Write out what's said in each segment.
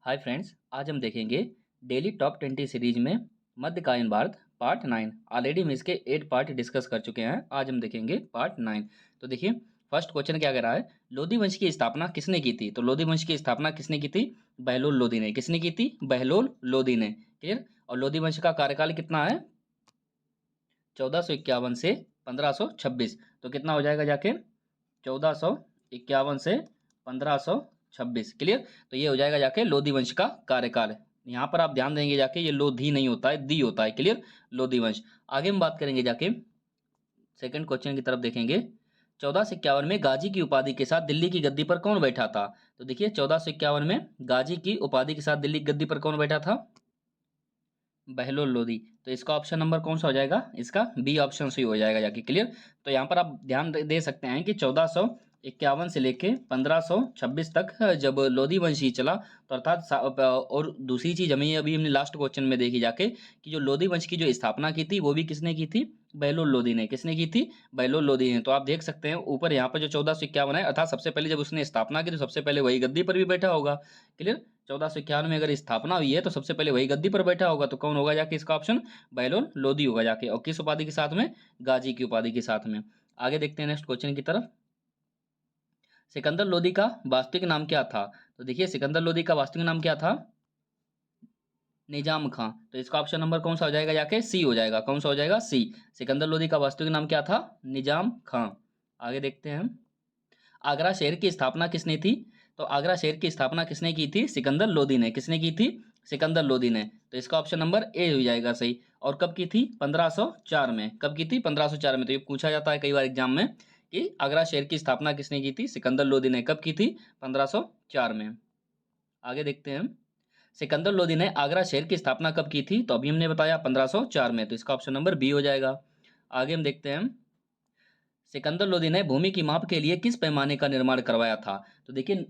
Hi friends, आज हम देखेंगे डेली टॉप 20 सीरीज में मध्यकालीन भारत पार्ट 9। ऑलरेडी हम इसके 8 पार्ट डिस्कस कर चुके हैं। आज हम देखेंगे पार्ट 9। तो देखिए, फर्स्ट क्वेश्चन क्या कह रहा है, लोधी वंश की स्थापना किसने की थी। तो लोधी वंश की स्थापना किसने की थी? बहलोल लोधी ने। किसने की थी? बहलोल लोधी ने। क्लियर। और लोधी वंश का कार्यकाल कितना है? 1451 से 1526। तो कितना हो जाएगा जाके? 1451 से 1526। क्लियर। तो ये हो जाएगा जाके लोधी वंश का कार्यकाल। यहाँ पर आप ध्यान देंगे जाके, ये लोधी नहीं होता है, दी होता है। क्लियर। लोधी वंश। आगे हम बात करेंगे जाके, सेकंड क्वेश्चन की तरफ देखेंगे। 1451 में गाजी की उपाधि के साथ दिल्ली की गद्दी पर कौन बैठा था? तो देखिए, 1451 में गाजी की उपाधि के साथ दिल्ली की गद्दी पर कौन बैठा था? बहलोल लोधी। तो इसका ऑप्शन नंबर कौन सा हो जाएगा? इसका बी ऑप्शन सही हो जाएगा जाके। क्लियर। तो यहाँ पर आप ध्यान दे सकते हैं कि 1451 से लेके 1526 तक जब लोधी वंश ही चला, तो अर्थात और दूसरी चीज हमें अभी हमने लास्ट क्वेश्चन में देखी जाके कि जो लोधी वंश की जो स्थापना की थी वो भी किसने की थी? बहलोल लोधी ने। किसने की थी? बहलोल लोधी ने। तो आप देख सकते हैं ऊपर यहाँ पर जो 1451 है, अर्थात सबसे पहले जब उसने स्थापना की तो सबसे पहले वही गद्दी पर भी बैठा होगा। क्लियर। 1451 में अगर स्थापना हुई है तो सबसे पहले वही गद्दी पर बैठा होगा। तो कौन होगा जाके इसका ऑप्शन? बहलोल लोधी होगा जाके। और किस उपाधि के साथ में? गाजी की उपाधि के साथ में। आगे देखते हैं नेक्स्ट क्वेश्चन की तरफ। सिकंदर लोधी का वास्तविक नाम क्या था? तो देखिए, सिकंदर लोधी का वास्तविक नाम क्या था? निजाम खां। तो इसका ऑप्शन नंबर कौन सा हो जाएगा जाके? सी हो जाएगा। कौन सा हो जाएगा? सी। सिकंदर लोधी का वास्तविक नाम क्या था? निजाम खां। आगे देखते हैं। आगरा शहर की स्थापना किसने थी? तो आगरा शहर की स्थापना किसने की थी? सिकंदर लोधी ने। किसने की थी? सिकंदर लोधी ने। तो इसका ऑप्शन नंबर ए हो जाएगा सही। और कब की थी? 1504 में। कब की थी? 1504 में। तो ये पूछा जाता है कई बार एग्जाम में कि आगरा शहर की स्थापना किसने की थी? सिकंदर लोधी ने। कब की थी? 1504 में। आगे देखते हैं। सिकंदर लोधी ने आगरा शहर की स्थापना कब की थी? तो अभी हमने बताया 1504 में। तो इसका ऑप्शन नंबर बी हो जाएगा। आगे हम देखते हैं। सिकंदर लोधी ने भूमि की माप के लिए किस पैमाने का निर्माण करवाया था? तो देखिए,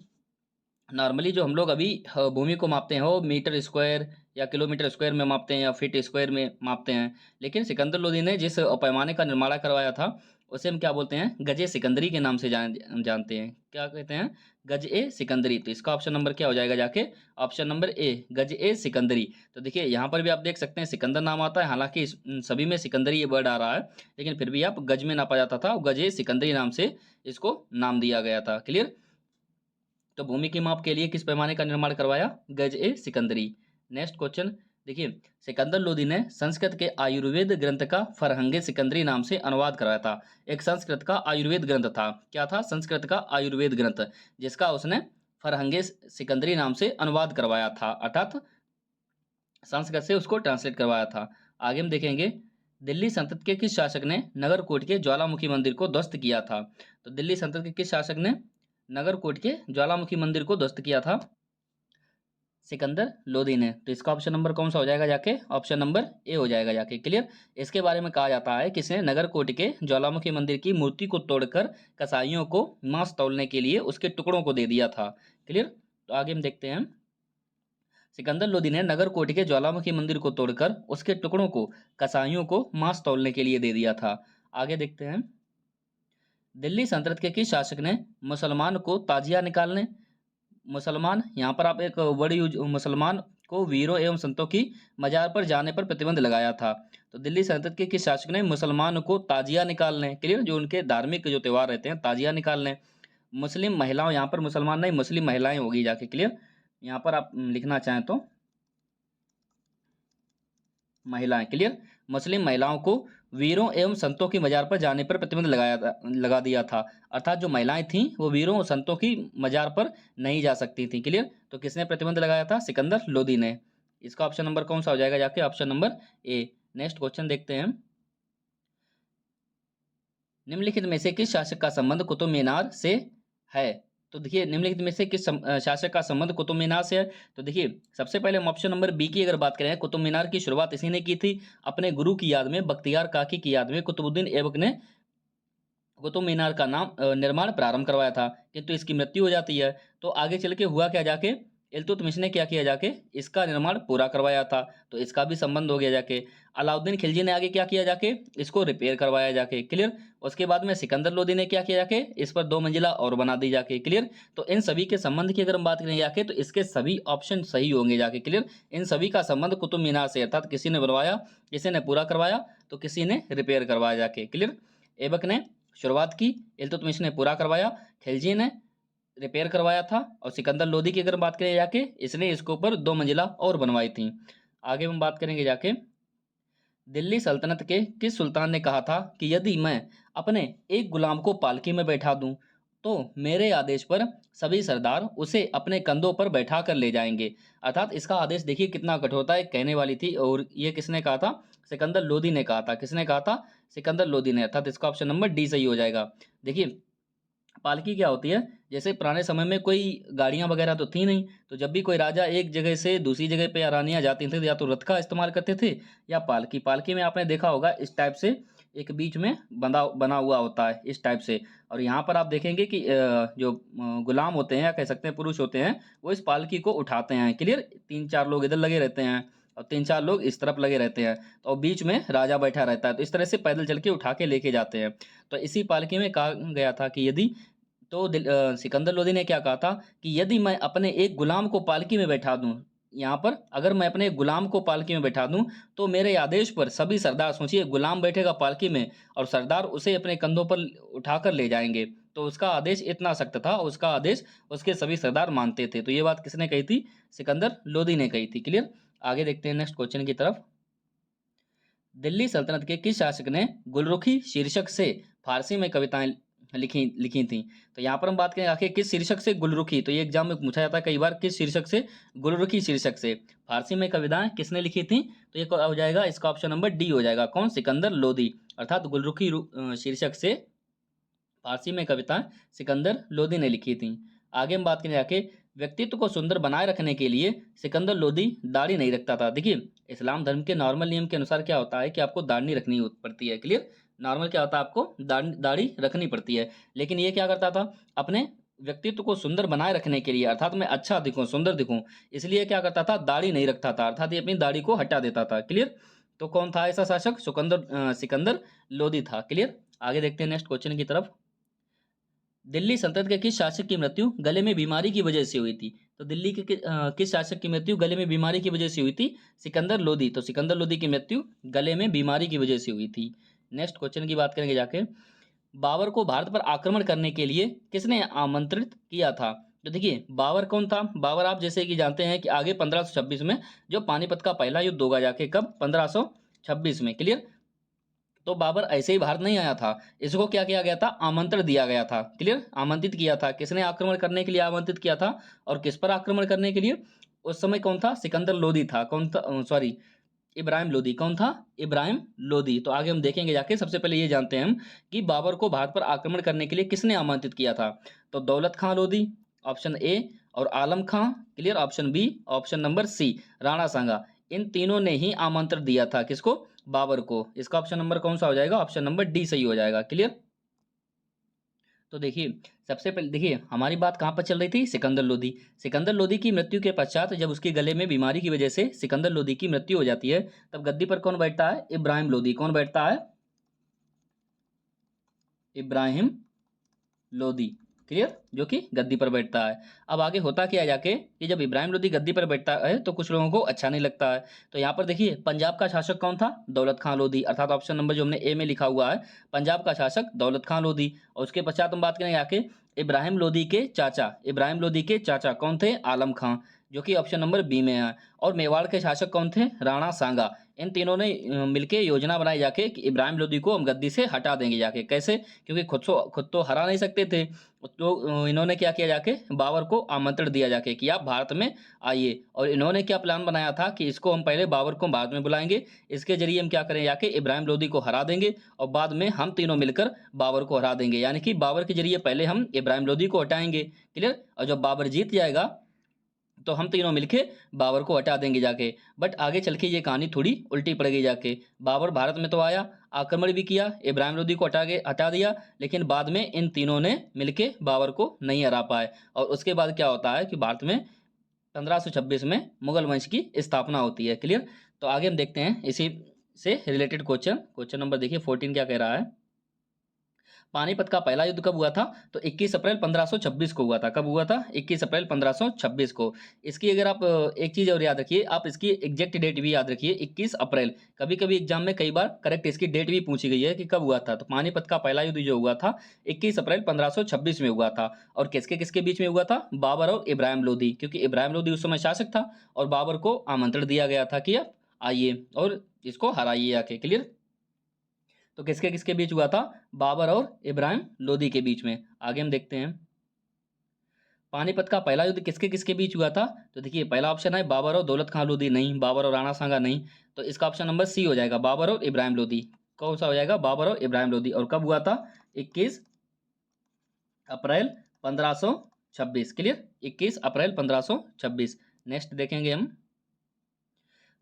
नॉर्मली जो हम लोग अभी भूमि को मापते हैं वो मीटर स्क्वायर या किलोमीटर स्क्वायर में मापते हैं या फीट स्क्वायर में मापते हैं। लेकिन सिकंदर लोधी ने जिस पैमाने का निर्माण करवाया था उसे हम क्या बोलते हैं? गजे सिकंदरी के नाम से जानते हैं। क्या कहते हैं? गज ए सिकंदरी। तो इसका ऑप्शन नंबर क्या हो जाएगा जाके? ऑप्शन नंबर ए, गज ए सिकंदरी। तो देखिए, यहाँ पर भी आप देख सकते हैं सिकंदर नाम आता है, हालांकि इन सभी में सिकंदरी ये वर्ड आ रहा है, लेकिन फिर भी आप गज में नापा जाता था, गज ए सिकंदरी नाम से इसको नाम दिया गया था। क्लियर। तो भूमि की माप के लिए किस पैमाने का निर्माण करवाया? गज ए सिकंदरी। नेक्स्ट क्वेश्चन देखिए, सिकंदर लोधी ने संस्कृत के आयुर्वेद ग्रंथ का फरहंगे सिकंदरी नाम से अनुवाद कराया था। एक संस्कृत का आयुर्वेद ग्रंथ था। क्या था? संस्कृत का आयुर्वेद ग्रंथ, जिसका उसने फरहंगे सिकंदरी नाम से अनुवाद करवाया था, अर्थात संस्कृत से उसको ट्रांसलेट करवाया था। आगे हम देखेंगे। दिल्ली सल्तनत के किस शासक ने नगरकोट के ज्वालामुखी मंदिर को ध्वस्त किया था? तो दिल्ली सल्तनत के किस शासक ने नगरकोट के ज्वालामुखी मंदिर को ध्वस्त किया था? सिकंदर लोधी ने। तो इसका ऑप्शन नंबर कौन सा हो जाएगा जाके? ऑप्शन नंबर ए हो जाएगा जाके। क्लियर। इसके बारे में कहा जाता है कि इसने नगरकोट के ज्वालामुखी मंदिर की मूर्ति को तोड़कर कसाईयों को मांस तौलने के लिए उसके टुकड़ों को दे दिया था। क्लियर। तो आगे हम देखते हैं। सिकंदर लोधी ने नगरकोट के ज्वालामुखी मंदिर को तोड़कर उसके टुकड़ों को कसाईयों को मांस तौलने के लिए दे दिया था। आगे देखते हैं। दिल्ली सल्तनत के किस शासक ने मुसलमान को ताजिया निकालने, मुसलमान यहाँ पर आप एक वर्ड यूज, मुसलमान को वीरों एवं संतों की मजार पर जाने पर प्रतिबंध लगाया था? तो दिल्ली सल्तनत के किस शासक ने मुसलमान को ताजिया निकालने, क्लियर, जो उनके धार्मिक जो त्यौहार रहते हैं ताजिया निकालने, मुस्लिम महिलाओं, यहाँ पर मुसलमान नहीं मुस्लिम महिलाएं होगी जाके। क्लियर। यहाँ पर आप लिखना चाहें तो महिलाएं। क्लियर। मुस्लिम महिलाओं को वीरों एवं संतों की मजार पर जाने पर प्रतिबंध लगा दिया था, अर्थात जो महिलाएं थीं वो वीरों और संतों की मजार पर नहीं जा सकती थी। क्लियर। तो किसने प्रतिबंध लगाया था? सिकंदर लोधी ने। इसका ऑप्शन नंबर कौन सा हो जाएगा जाके? Option number A. Next question देखते हैं। निम्नलिखित में से किस शासक का संबंध कुतुब मीनार से है? तो देखिए, निम्नलिखित में से किस शासक का संबंध कुतुब मीनार से है? तो देखिए, सबसे पहले हम ऑप्शन नंबर बी की अगर बात करें, कुतुब मीनार की शुरुआत इसी ने की थी। अपने गुरु की याद में, बख्तियार काकी की याद में कुतुबुद्दीन ऐबक ने कुतुब मीनार का निर्माण प्रारंभ करवाया था, किंतु इसकी मृत्यु हो जाती है। तो आगे चल के हुआ क्या जाके इल्तुतमिश ने क्या किया जाके, इसका निर्माण पूरा करवाया था, तो इसका भी संबंध हो गया जाके। अलाउद्दीन खिलजी ने आगे क्या किया जाके, इसको रिपेयर करवाया जाके, क्लियर। उसके बाद में सिकंदर लोदी ने क्या किया जाके, इस पर 2 मंजिला और बना दी जाके, क्लियर। तो इन सभी के संबंध की अगर हम बात करें जाके, तो इसके सभी ऑप्शन सही होंगे जाके, क्लियर। इन सभी का संबंध कुतुब मीनार से, अर्थात किसी ने बनवाया, किसी ने पूरा करवाया, तो किसी ने रिपेयर करवाया जाके, क्लियर। ऐबक ने शुरुआत की, इल्तुतमिश ने पूरा करवाया, खिलजी ने रिपेयर करवाया था, और सिकंदर लोदी की अगर बात करें जाके, इसने इसके ऊपर 2 मंजिला और बनवाई थी। आगे हम बात करेंगे जाके, दिल्ली सल्तनत के किस सुल्तान ने कहा था कि यदि मैं अपने एक गुलाम को पालकी में बैठा दूं तो मेरे आदेश पर सभी सरदार उसे अपने कंधों पर बैठा कर ले जाएंगे। अर्थात इसका आदेश देखिए कितना कठोरता है कहने वाली थी, और ये किसने कहा था, सिकंदर लोदी ने कहा था। किसने कहा था, सिकंदर लोदी ने, अर्थात इसका ऑप्शन नंबर डी सही हो जाएगा। देखिए पालकी क्या होती है, जैसे पुराने समय में कोई गाड़ियां वगैरह तो थी नहीं, तो जब भी कोई राजा एक जगह से दूसरी जगह पे रानियां जाती थी, तो या तो रथ का इस्तेमाल करते थे या पालकी। पालकी में आपने देखा होगा इस टाइप से एक बीच में बंधा बना हुआ होता है इस टाइप से, और यहाँ पर आप देखेंगे कि जो गुलाम होते हैं या कह सकते हैं पुरुष होते हैं, वो इस पालकी को उठाते हैं, क्लियर। 3-4 लोग इधर लगे रहते हैं और 3-4 लोग इस तरफ लगे रहते हैं, तो बीच में राजा बैठा रहता है, तो इस तरह से पैदल चल के उठा के लेके जाते हैं। तो इसी पालकी में कहा गया था कि यदि, तो सिकंदर लोदी ने क्या कहा था कि यदि मैं अपने एक गुलाम को पालकी में बैठा दूं, यहाँ पर अगर मैं अपने एक गुलाम को पालकी में बैठा दूं तो मेरे आदेश पर सभी सरदार, सोचिए गुलाम बैठेगा पालकी में और सरदार उसे अपने कंधों पर उठाकर ले जाएंगे, तो उसका आदेश इतना सख्त था, उसका आदेश उसके सभी सरदार मानते थे। तो ये बात किसने कही थी, सिकंदर लोदी ने कही थी, क्लियर। आगे देखते हैं नेक्स्ट क्वेश्चन की तरफ। दिल्ली सल्तनत के किस शासक ने गुलरुखी शीर्षक से फारसी में कविताएं लिखी लिखी थी। तो यहाँ पर हम बात करें आखिर किस शीर्षक से गुलरुखी, तो ये एग्जाम में पूछा जाता है कई बार, किस शीर्षक से, गुलरुखी शीर्षक से फारसी में कविताएं किसने लिखी थी, तो ये हो जाएगा, इसका ऑप्शन नंबर डी हो जाएगा, कौन, सिकंदर लोदी। अर्थात गुलरुखी शीर्षक से फारसी में कविताएं सिकंदर लोदी ने लिखी थी। आगे हम बात करें जाके, व्यक्तित्व को सुंदर बनाए रखने के लिए सिकंदर लोदी दाढ़ी नहीं रखता था। देखिए इस्लाम धर्म के नॉर्मल नियम के अनुसार क्या होता है कि आपको दाढ़ी रखनी पड़ती है, क्लियर। नॉर्मल क्या होता है, आपको दाढ़ी रखनी पड़ती है, लेकिन ये क्या करता था, अपने व्यक्तित्व को सुंदर बनाए रखने के लिए, अर्थात मैं अच्छा दिखूं, सुंदर दिखूं, इसलिए क्या करता था, दाढ़ी नहीं रखता था, अर्थात ये अपनी दाढ़ी को हटा देता था, क्लियर। तो कौन था ऐसा शासक, सिकंदर लोदी था, क्लियर। आगे देखते हैं नेक्स्ट क्वेश्चन की तरफ। दिल्ली सल्तनत के किस शासक की मृत्यु गले में बीमारी की वजह से हुई थी। तो दिल्ली के किस शासक की मृत्यु गले में बीमारी की वजह से हुई थी, सिकंदर लोदी। तो सिकंदर लोदी की मृत्यु गले में बीमारी की वजह से हुई थी। नेक्स्ट क्वेश्चन की बात करेंगे जाके, बाबर को भारत पर आक्रमण करने के लिए किसने आमंत्रित किया था। तो देखिए बाबर कौन था, बाबर आप जैसे कि जानते हैं कि आगे 1526 में जो पानीपत का पहला युद्ध होगा जाके, कब, 1526 में, क्लियर। तो बाबर ऐसे ही भारत नहीं आया था, इसको क्या किया गया था, आमंत्रण दिया गया था, क्लियर। आमंत्रित किया था, किसने आक्रमण करने के लिए आमंत्रित किया था, और किस पर आक्रमण करने के लिए, उस समय कौन था, सिकंदर लोदी था, कौन था, सॉरी इब्राहिम लोदी, कौन था, इब्राहिम लोदी। तो आगे हम देखेंगे जाके, सबसे पहले ये जानते हैं हम कि बाबर को भारत पर आक्रमण करने के लिए किसने आमंत्रित किया था। तो दौलत खां लोदी, ऑप्शन ए, और Alam Khan, clear, option B, option number C, Rana Sanga. इन तीनों ने ही आमंत्रण दिया था, किसको, बाबर को। इसका ऑप्शन नंबर कौन सा हो जाएगा, ऑप्शन नंबर डी सही हो जाएगा, क्लियर। तो देखिए सबसे पहले देखिए हमारी बात कहाँ पर चल रही थी, सिकंदर लोदी। सिकंदर लोदी की मृत्यु के पश्चात जब उसके गले में बीमारी की वजह से सिकंदर लोदी की मृत्यु हो जाती है, तब गद्दी पर कौन बैठता है, इब्राहिम लोदी। कौन बैठता है, इब्राहिम लोदी, क्लियर, जो कि गद्दी पर बैठता है। अब आगे होता क्या है जाके कि जब इब्राहिम लोदी गद्दी पर बैठता है तो कुछ लोगों को अच्छा नहीं लगता है। तो यहाँ पर देखिए पंजाब का शासक कौन था, दौलत खां लोदी, अर्थात ऑप्शन नंबर जो हमने ए में लिखा हुआ है, पंजाब का शासक दौलत खां लोदी। और उसके पश्चात हम बात करेंगे आके इब्राहिम लोदी के चाचा, इब्राहिम लोदी के चाचा कौन थे, आलम खां, जो कि ऑप्शन नंबर बी में है। और मेवाड़ के शासक कौन थे, राणा सांगा। इन तीनों ने मिलके योजना बनाई जाके कि इब्राहिम लोदी को हम गद्दी से हटा देंगे जाके, कैसे, क्योंकि खुद तो हरा नहीं सकते थे, तो इन्होंने क्या किया जाके, बाबर को आमंत्रण दिया जाके कि आप भारत में आइए। और इन्होंने क्या प्लान बनाया था कि इसको हम पहले बाबर को भारत में बुलाएंगे, इसके जरिए हम क्या करें जाके, इब्राहिम लोदी को हरा देंगे और बाद में हम तीनों मिलकर बाबर को हरा देंगे, यानी कि बाबर के जरिए पहले हम इब्राहिम लोदी को हटाएंगे, क्लियर। और जब बाबर जीत जाएगा तो हम तीनों मिलके बाबर को हटा देंगे जाके। बट आगे चल के ये कहानी थोड़ी उल्टी पड़ गई जाके। बाबर भारत में तो आया, आक्रमण भी किया, इब्राहिम लोदी को हटा दिया, लेकिन बाद में इन तीनों ने मिलके बाबर को नहीं हरा पाए। और उसके बाद क्या होता है कि भारत में 1526 में मुगल वंश की स्थापना होती है। क्लियर। तो आगे हम देखते हैं इसी से रिलेटेड क्वेश्चन नंबर देखिए 14 क्या कह रहा है। पानीपत का पहला युद्ध कब हुआ था? तो 21 अप्रैल 1526 को हुआ था। कब हुआ था? 21 अप्रैल 1526 को। इसकी अगर आप एक चीज और याद रखिए, आप इसकी एग्जैक्ट डेट भी याद रखिए 21 अप्रैल। कभी कभी एग्जाम में कई बार करेक्ट इसकी डेट भी पूछी गई है कि कब हुआ था। तो पानीपत का पहला युद्ध जो हुआ था 21 अप्रैल 1526 में हुआ था। और किसके किसके बीच में हुआ था? बाबर और इब्राहिम लोदी, क्योंकि इब्राहिम लोदी उस समय शासक था और बाबर को आमंत्रण दिया गया था कि आप आइए और इसको हराइए आके। क्लियर। तो किसके किसके बीच हुआ था? बाबर और इब्राहिम लोदी के बीच में। आगे हम देखते हैं पानीपत का पहला युद्ध किसके किसके बीच हुआ था। तो देखिए पहला ऑप्शन है बाबर और दौलत खां लोदी, नहीं। बाबर और राणा सांगा, नहीं। तो इसका ऑप्शन नंबर सी हो जाएगा, बाबर और इब्राहिम लोदी। कौन सा हो जाएगा? बाबर और इब्राहिम लोदी। और कब हुआ था? 21 अप्रैल 1526। क्लियर। 21 अप्रैल 1526। नेक्स्ट देखेंगे हम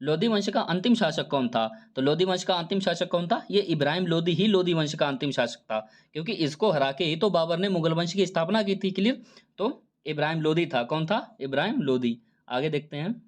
लोधी वंश का अंतिम शासक कौन था। तो लोधी वंश का अंतिम शासक कौन था? ये इब्राहिम लोधी ही लोधी वंश का अंतिम शासक था, क्योंकि इसको हरा के ही तो बाबर ने मुगल वंश की स्थापना की थी। क्लियर। तो इब्राहिम लोधी था। कौन था? इब्राहिम लोधी। आगे देखते हैं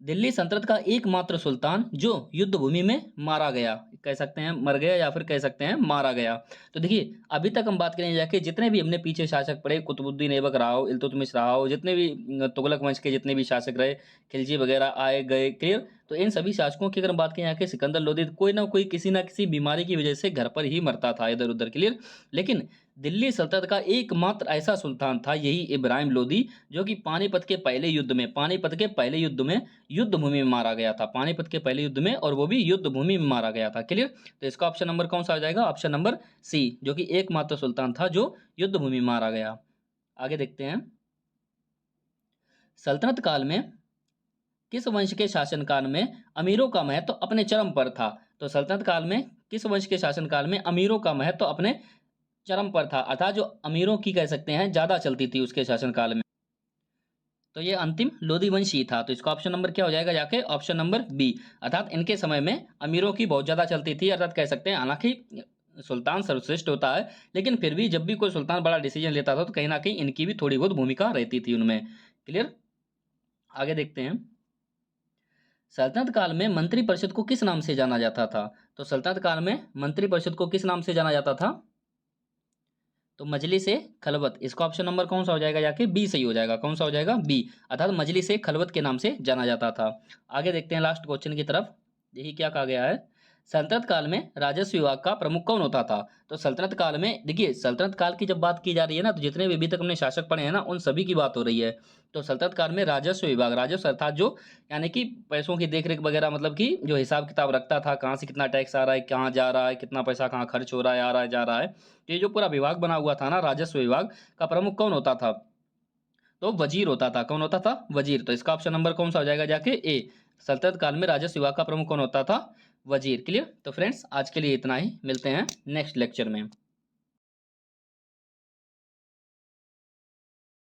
दिल्ली सल्तनत का एकमात्र सुल्तान जो युद्ध भूमि में मारा गया, कह सकते हैं मर गया या फिर कह सकते हैं मारा गया। तो देखिए अभी तक हम बात करें जाके जितने भी हमने पीछे शासक पढ़े, कुतुबुद्दीन ऐबक रहा हो, इल्तुतमिश रहा हो, जितने भी तुगलक वंश के जितने भी शासक रहे, खिलजी वगैरह आए गए। क्लियर। तो इन सभी शासकों की अगर हम बात करें जाके सिकंदर लोधी कोई ना कोई किसी ना किसी बीमारी की वजह से घर पर ही मरता था इधर उधर। क्लियर। लेकिन दिल्ली सल्तनत का एकमात्र ऐसा सुल्तान था यही इब्राहिम लोधी, जो कि पानीपत के पहले युद्ध में युद्ध भूमि में मारा गया था। पानीपत के पहले युद्ध में, और वो भी युद्ध भूमि में मारा गया था। क्लियर। तो इसका ऑप्शन नंबर कौन सा आ जाएगा? ऑप्शन नंबर सी, जो कि एकमात्र सुल्तान था जो युद्ध भूमि में मारा गया। आगे देखते हैं सल्तनत काल में किस वंश के शासनकाल में अमीरों का महत्व अपने चरम पर था। तो सल्तनत काल में किस वंश के शासनकाल में अमीरों का महत्व अपने चरम पर था, अर्थात जो अमीरों की कह सकते हैं ज्यादा चलती थी उसके शासनकाल में। तो ये अंतिम लोधी वंश ही था। तो इसका ऑप्शन नंबर क्या हो जाएगा जाके? ऑप्शन नंबर बी, अर्थात इनके समय में अमीरों की बहुत ज्यादा चलती थी। अर्थात कह सकते हैं हालांकि सुल्तान सर्वश्रेष्ठ होता है, लेकिन फिर भी जब भी कोई सुल्तान बड़ा डिसीजन लेता था तो कहीं ना कहीं इनकी भी थोड़ी बहुत भूमिका रहती थी उनमें। क्लियर। आगे देखते हैं सल्तनत काल में मंत्रिपरिषद को किस नाम से जाना जाता था। तो सल्तनत काल में मंत्रिपरिषद को किस नाम से जाना जाता था? तो मजलिस ए खलवत। इसका ऑप्शन नंबर कौन सा हो जाएगा जाके? बी सही हो जाएगा। कौन सा हो जाएगा? बी, अर्थात मजलिस ए खलवत के नाम से जाना जाता था। आगे देखते हैं लास्ट क्वेश्चन की तरफ। यही क्या कहा गया है, सल्तनत काल में राजस्व विभाग का प्रमुख कौन होता था। तो सल्तनत काल में देखिए सल्तनत काल की जब बात की जा रही है ना, तो जितने भी अभी तक हमने शासक पढ़े हैं ना उन सभी की बात हो रही है। तो सल्तनत काल में राजस्व विभाग, राजस्व अर्थात जो यानी कि पैसों की देखरेख वगैरह, मतलब कि जो हिसाब किताब रखता था, कहाँ से कितना टैक्स आ रहा है, कहाँ जा रहा है, कितना पैसा कहाँ खर्च हो रहा है, आ रहा है, जा रहा है। तो ये जो पूरा विभाग बना हुआ था ना, राजस्व विभाग का प्रमुख कौन होता था? तो वजीर होता था। कौन होता था? वजीर। तो इसका ऑप्शन नंबर कौन सा हो जाएगा जाके? ए, सल्तनत काल में राजस्व विभाग का प्रमुख कौन होता था? वजीर। क्लियर। तो फ्रेंड्स आज के लिए इतना ही, मिलते हैं नेक्स्ट लेक्चर में।